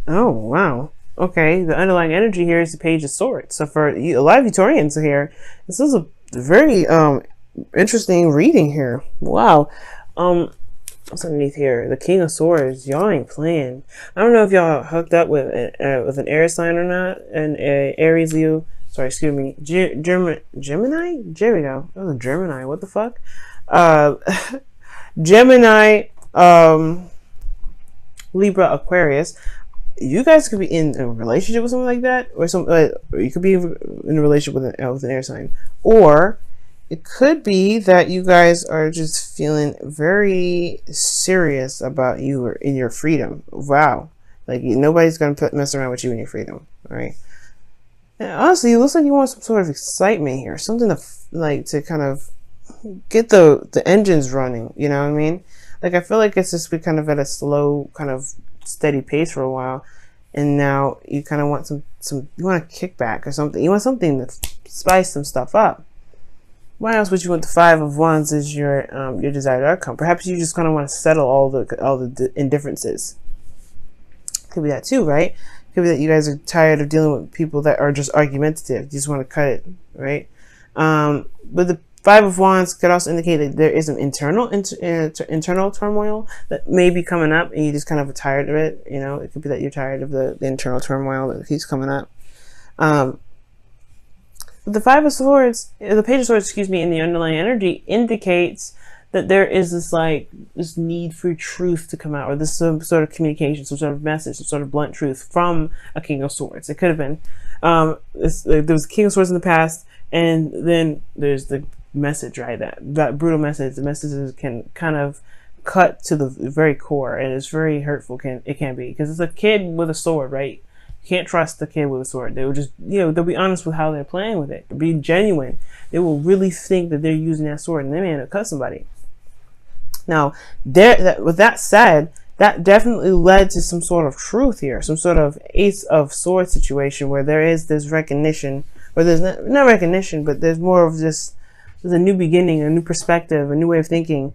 Oh, wow. Okay, the underlying energy here is the Page of Swords. So for a lot of Victorians here, this is a very interesting reading here. Wow. Um, what's underneath here? The King of Swords. Y'all ain't playing. I don't know if y'all hooked up with an air sign or not. An Aries, Leo. Sorry, excuse me. Gemini. There we go. That was a Gemini. What the fuck? Uh, Gemini. Libra, Aquarius. You guys could be in a relationship with someone like that, or or you could be in a relationship with an air sign, or it could be that you guys are just feeling very serious about you or in your freedom. Wow, like nobody's gonna mess around with you in your freedom, all right? And honestly, it looks like you want some sort of excitement here, something to to kind of get the engines running. You know what I mean? Like I feel like it's just been kind of at a slow, kind of steady pace for a while, and now you kind of want some you want a kickback or something. You want something to spice some stuff up. Why else would you want the Five of Wands as your desired outcome? Perhaps you just kind of want to settle all the indifferences. Could be that too, right? Could be that you guys are tired of dealing with people that are just argumentative. You just want to cut it, right? But the Five of Wands could also indicate that there is an internal turmoil that may be coming up, and you just kind of are tired of it. You know, it could be that you're tired of the internal turmoil that keeps coming up. The Five of Swords, the Page of Swords, excuse me, in the underlying energy indicates that there is this need for truth to come out, or this some sort of communication, some sort of message, some sort of blunt truth from a King of Swords. It could have been there was a King of Swords in the past, and then there's the message, right? That brutal message. The messages can kind of cut to the very core, and it's very hurtful. It can be, because it's a kid with a sword, right? You can't trust the kid with a sword. They will just, they'll be honest with how they're playing with it. They'll be genuine. They will really think that they're using that sword, and they may end up cut somebody. Now, with that said, that definitely led to some sort of truth here, some sort of Ace of Swords situation where there is this recognition, or there's not recognition, but there's more of this. There's a new beginning, a new perspective, a new way of thinking.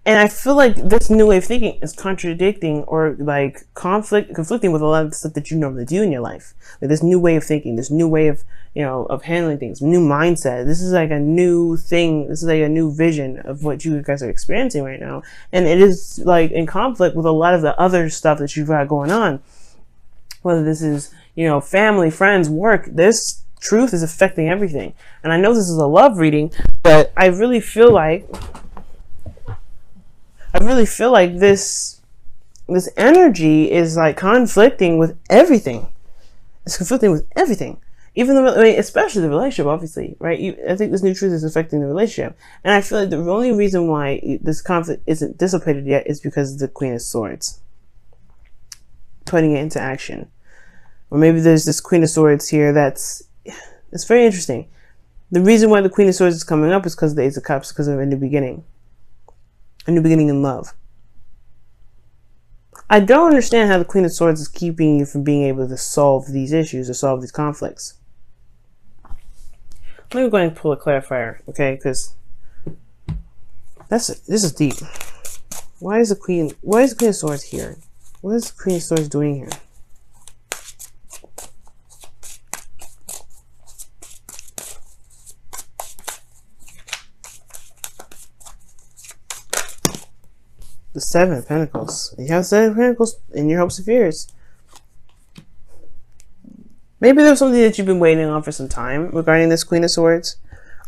And I feel like this new way of thinking is contradicting or like conflicting with a lot of the stuff that you normally do in your life. Like this new way of thinking, this new way of, of handling things, new mindset. This is like a new thing. This is like a new vision of what you guys are experiencing right now. And it is like in conflict with a lot of the other stuff that you've got going on. Whether this is, family, friends, work, this truth is affecting everything. And I know this is a love reading, but I really feel like this energy is like conflicting with everything. It's conflicting with everything. Even especially the relationship, obviously, right? I think this new truth is affecting the relationship. And I feel like the only reason why this conflict isn't dissipated yet is because of the Queen of Swords. Putting it into action. Or maybe there's this Queen of Swords here it's very interesting. The reason why the Queen of Swords is coming up is because of the Ace of Cups, because of a new beginning. A new beginning in love. I don't understand how the Queen of Swords is keeping you from being able to solve these issues or solve these conflicts. Let me go ahead and pull a clarifier, okay? Because this is deep. Why is the Queen of Swords here? What is the Queen of Swords doing here? The Seven of Pentacles. You have Seven of Pentacles in your hopes and fears. Maybe there's something that you've been waiting on for some time regarding this Queen of Swords.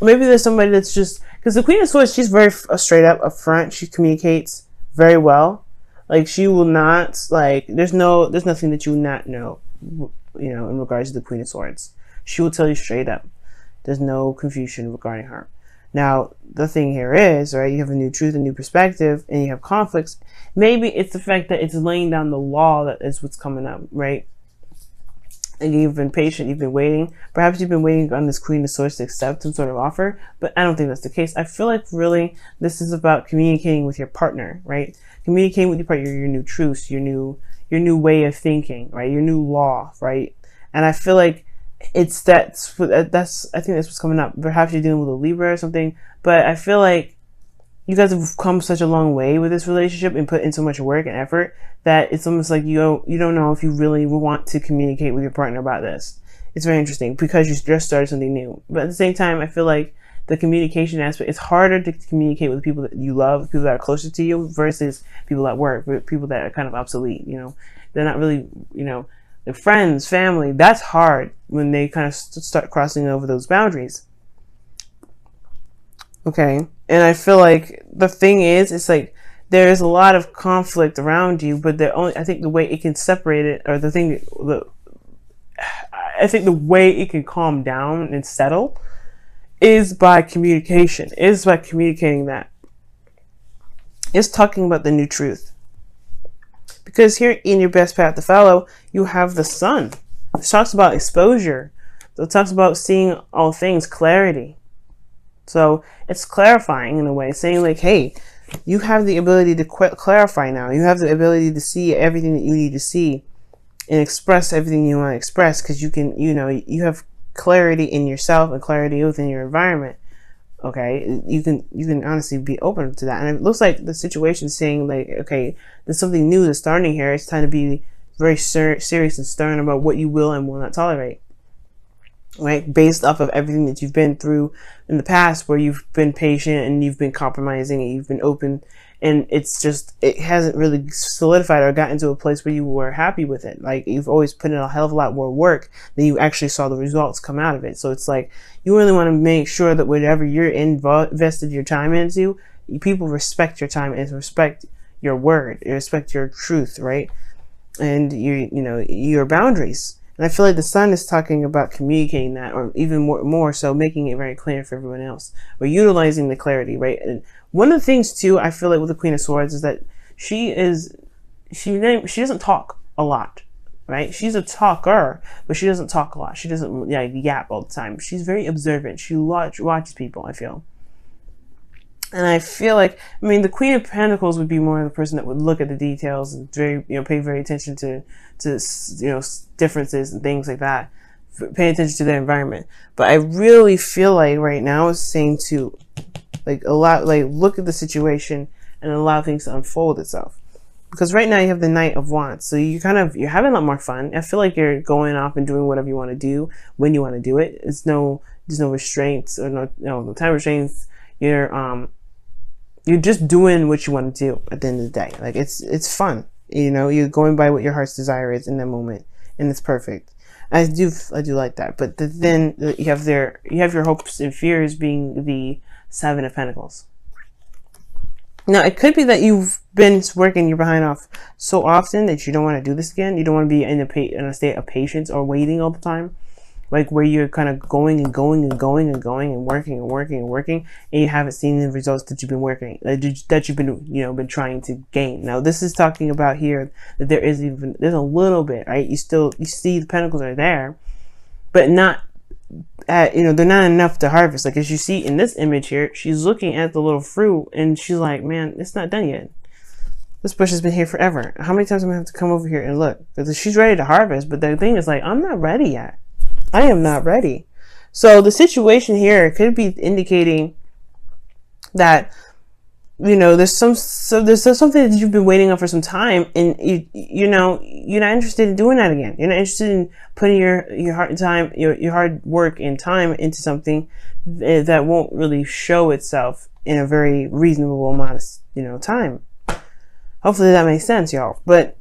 Or maybe there's somebody that's just... Because the Queen of Swords, she's very straight up, upfront. She communicates very well. Like, she will not... Like, there's nothing that you will not know, in regards to the Queen of Swords. She will tell you straight up. There's no confusion regarding her. Now, the thing here is, right, you have a new truth, a new perspective, and you have conflicts. Maybe it's the fact that it's laying down the law that is what's coming up, right? And you've been patient, you've been waiting. Perhaps you've been waiting on this Queen of Swords to accept some sort of offer, but I don't think that's the case. I feel like really this is about communicating with your partner, right? Communicating with your partner, your new truths, your new way of thinking, right? Your new law, right? And I feel like I think that's what's coming up. Perhaps you're dealing with a Libra or something, but I feel like you guys have come such a long way with this relationship and put in so much work and effort that it's almost like you don't know if you really want to communicate with your partner about this. It's very interesting because you just started something new. But at the same time, I feel like the communication aspect, it's harder to communicate with people that you love, people that are closer to you versus people at work, people that are kind of obsolete, you know. They're not really, you know, their friends, family. That's hard when they kind of start crossing over those boundaries. Okay. And I feel like the thing is, it's like there's a lot of conflict around you, but I think the way it can separate it, or I think the way it can calm down and settle is by communication, is by communicating that. It's talking about the new truth. Because here in your best path to follow, you have the sun. It talks about exposure. It talks about seeing all things, clarity. So it's clarifying in a way, saying like, hey, you have the ability to clarify now. You have the ability to see everything that you need to see and express everything you want to express, because you can, you know, you have clarity in yourself and clarity within your environment. Okay, you can honestly be open to that. And it looks like the situation saying like, okay, there's something new that's starting here. It's time to be very serious and stern about what you will and will not tolerate. Right, based off of everything that you've been through in the past, where you've been patient and you've been compromising and you've been open, and it's just, it hasn't really solidified or gotten to a place where you were happy with it. Like, you've always put in a hell of a lot more work than you actually saw the results come out of it. So it's like, you really want to make sure that whatever you're invested your time into, people respect your time and respect your word, respect your truth, right? And you know, your boundaries. And I feel like the sun is talking about communicating that, or even more so making it very clear for everyone else, or utilizing the clarity, right? And one of the things too, I feel like with the Queen of Swords is that she doesn't talk a lot, right? She's a talker, but she doesn't talk a lot. She doesn't yap all the time. She's very observant. She watches people, I feel. And I feel like, I mean, the Queen of Pentacles would be more the person that would look at the details and very, you know, pay very attention to, you know, differences and things like that. Pay attention to their environment. But I really feel like right now is saying to, like, look at the situation and allow things to unfold itself. Because right now you have the Knight of Wands. So you're having a lot more fun. I feel like you're going off and doing whatever you want to do when you want to do it. There's no restraints, or no time restraints. You're just doing what you want to do at the end of the day. Like, it's fun. You know, you're going by what your heart's desire is in that moment, and it's perfect. I do like that. But then you have your hopes and fears being the Seven of Pentacles. Now, it could be that you've been working your behind off so often that you don't want to do this again. You don't want to be in a state of patience or waiting all the time. Like, where you're kind of going and going and going and going and working and working and working, and you haven't seen the results that you've been that you've been, you know, been trying to gain. Now, this is talking about here that there's a little bit, right? You see the pentacles are there, but not you know, they're not enough to harvest. Like, as you see in this image here, she's looking at the little fruit and she's like, man, it's not done yet. This bush has been here forever. How many times am I going to have to come over here and look? Because she's ready to harvest, but the thing is, like, I'm not ready yet. I am not ready. So the situation here could be indicating that, you know, there's something that you've been waiting on for some time, and you're not interested in doing that again. You're not interested in putting your heart and time, your hard work and time into something that won't really show itself in a very reasonable amount of, you know, time. Hopefully that makes sense, y'all. But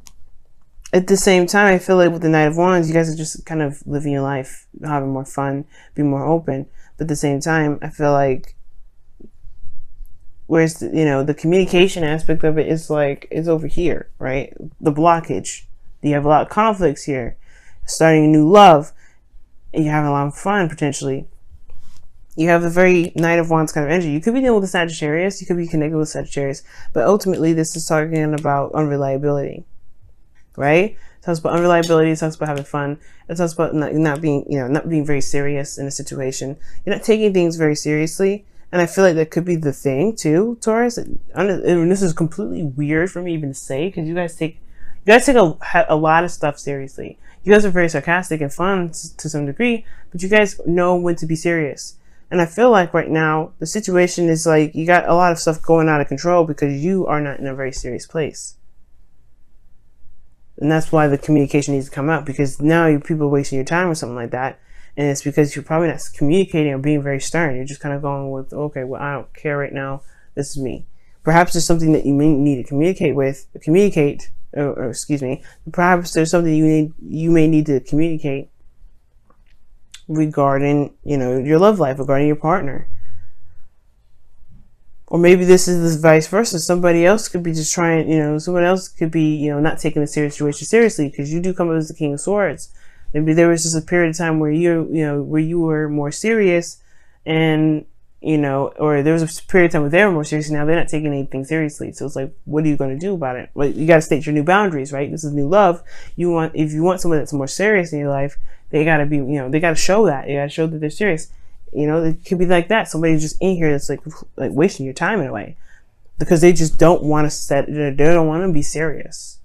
at the same time, I feel like with the Knight of Wands, you guys are just kind of living your life, having more fun, being more open. But at the same time, I feel like, whereas, the communication aspect of it is like, it's over here, right? The blockage. You have a lot of conflicts here. Starting a new love, and you're having a lot of fun, potentially. You have a very Knight of Wands kind of energy. You could be dealing with a Sagittarius. You could be connected with Sagittarius. But ultimately, this is talking about unreliability. Right? It talks about unreliability. It talks about having fun. It talks about not being very serious in a situation. You're not taking things very seriously. And I feel like that could be the thing too, Taurus. And this is completely weird for me even to say, because you guys take a lot of stuff seriously. You guys are very sarcastic and fun to some degree, but you guys know when to be serious. And I feel like right now the situation is like you got a lot of stuff going out of control because you are not in a very serious place. And that's why the communication needs to come out, because now people are wasting your time or something like that. And it's because you're probably not communicating or being very stern. You're just kind of going with, okay, well, I don't care right now. This is me. Perhaps there's something that you may need to communicate, or excuse me. Perhaps there's something you may need to communicate regarding, your love life, regarding your partner. Or maybe this is the vice versa. Somebody else could be just trying, someone else could be, not taking the situation seriously, because you do come up as the King of Swords. Maybe there was just a period of time where where you were more serious, and, or there was a period of time where they were more serious, and now they're not taking anything seriously. So it's like, what are you going to do about it? Well, you got to state your new boundaries, right? This is new love. If you want someone that's more serious in your life, they got to be, they got to show that. They got to show that they're serious. It could be like that. Somebody's just in here that's like wasting your time in a way, because they just don't want to they don't want to be serious.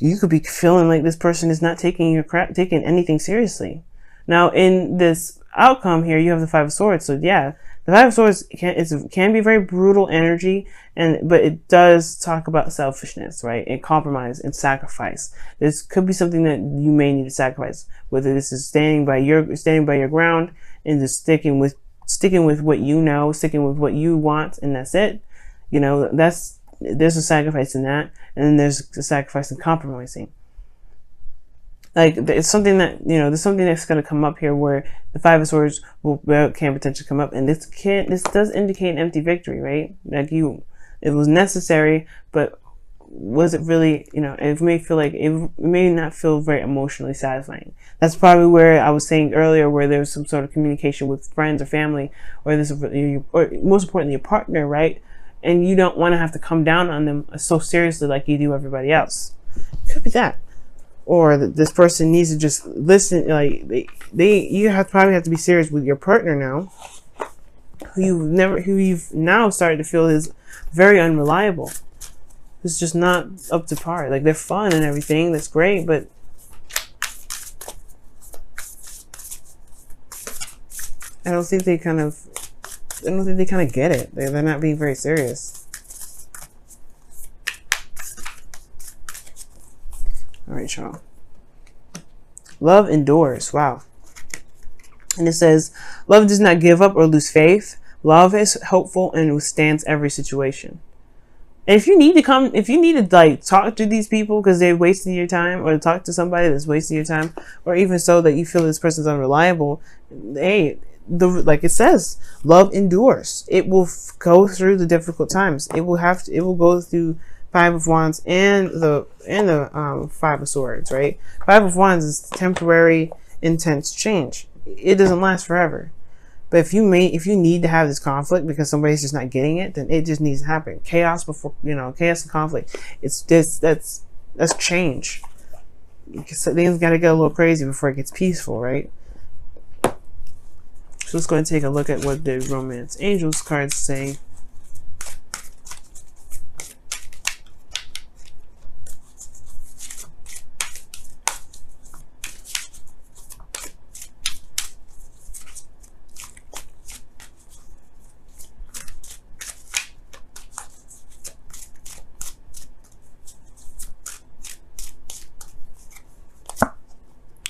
You could be feeling like this person is not taking anything seriously. Now, in this outcome here, you have the Five of Swords. So yeah, the Five of Swords can be very brutal energy, but it does talk about selfishness, right? And compromise and sacrifice. This could be something that you may need to sacrifice, whether this is standing by your ground and just sticking with what you know, sticking with what you want, and that's it. There's a sacrifice in that, and then there's a sacrifice in compromising. Like, it's something that, there's something that's going to come up here where the Five of Swords can potentially come up, and this does indicate an empty victory, right? Like, it was necessary, but was it really, it may feel like it may not feel very emotionally satisfying. That's probably where I was saying earlier, where there's some sort of communication with friends or family, or most importantly, your partner, right? And you don't want to have to come down on them so seriously like you do everybody else. Could be that. Or this person needs to just listen. Like you probably have to be serious with your partner now, who you've now started to feel is very unreliable. It's just not up to par. Like, they're fun and everything, that's great, but I don't think they kind of get it. They're not being very serious. All right, y'all. Love endures. Wow. And it says, love does not give up or lose faith. Love is hopeful and withstands every situation. And if you need to like talk to these people because they're wasting your time, or talk to somebody that's wasting your time, or even so that you feel this person's unreliable, hey, like it says, love endures. It will go through the difficult times. It will go through Five of Wands and the Five of Swords, right? Five of Wands is temporary, intense change. It doesn't last forever. But if you need to have this conflict because somebody's just not getting it, then it just needs to happen. Chaos chaos and conflict. It's just that's change. Things got to get a little crazy before it gets peaceful, right? So let's go and take a look at what the Romance Angels cards say.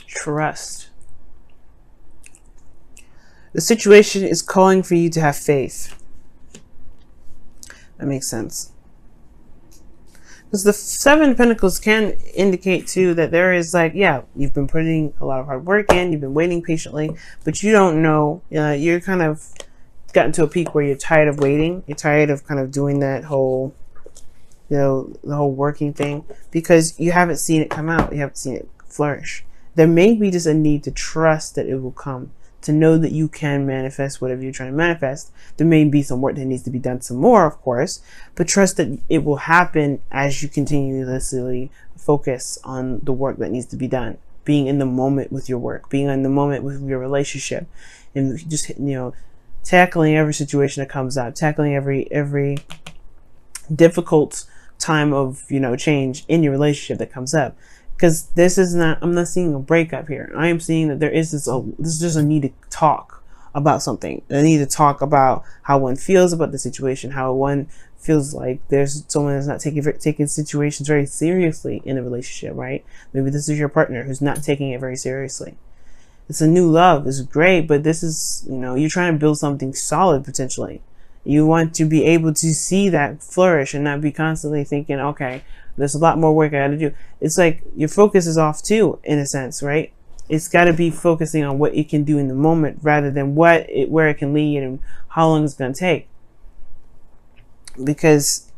Trust. The situation is calling for you to have faith. That makes sense. Because the Seven of Pentacles can indicate too that there is like, yeah, you've been putting a lot of hard work in, you've been waiting patiently, but you don't know, you're kind of gotten to a peak where you're tired of waiting. You're tired of kind of doing that whole, the whole working thing, because you haven't seen it come out. You haven't seen it flourish. There may be just a need to trust that it will come, to know that you can manifest whatever you're trying to manifest. There may be some work that needs to be done some more, of course, but trust that it will happen as you continuously focus on the work that needs to be done. Being in the moment with your work, being in the moment with your relationship, and just, tackling every situation that comes up, tackling every difficult time of, change in your relationship that comes up. Because I'm not seeing a breakup here. I am seeing that there is this is just a need to talk about something. They need to talk about how one feels about the situation, how one feels like there's someone that's not taking situations very seriously in a relationship, right? Maybe this is your partner who's not taking it very seriously. It's a new love. It's great, but this is, you're trying to build something solid potentially. You want to be able to see that flourish and not be constantly thinking, okay, there's a lot more work I got to do. It's like your focus is off too, in a sense, right? It's got to be focusing on what it can do in the moment rather than where it can lead and how long it's going to take. Because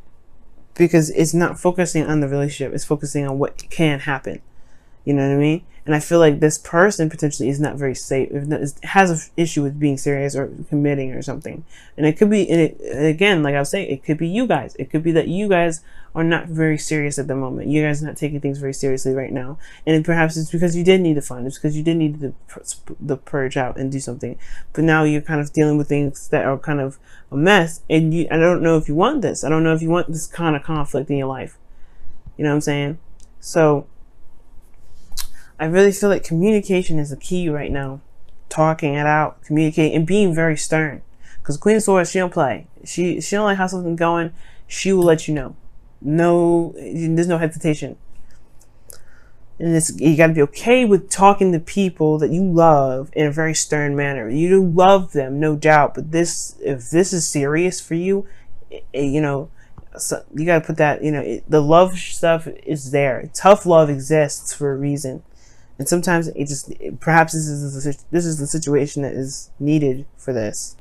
it's not focusing on the relationship. It's focusing on what can happen. You know what I mean? And I feel like this person potentially is not very safe. Has an issue with being serious or committing or something. And it could be, again, like I was saying, it could be you guys. It could be that you guys are not very serious at the moment. You guys are not taking things very seriously right now. And perhaps it's because you did need the fun. It's because you did need the purge out and do something. But now you're kind of dealing with things that are kind of a mess. And I don't know if you want this. I don't know if you want this kind of conflict in your life. You know what I'm saying? So I really feel like communication is the key right now. Talking it out, communicating, and being very stern. Because Queen of Swords, she don't play. She don't like how something's going. She will let you know. No, there's no hesitation. And you got to be okay with talking to people that you love in a very stern manner. You do love them, no doubt. But if this is serious for you, so you got to put that. The love stuff is there. Tough love exists for a reason. And sometimes perhaps this is the situation that is needed for this.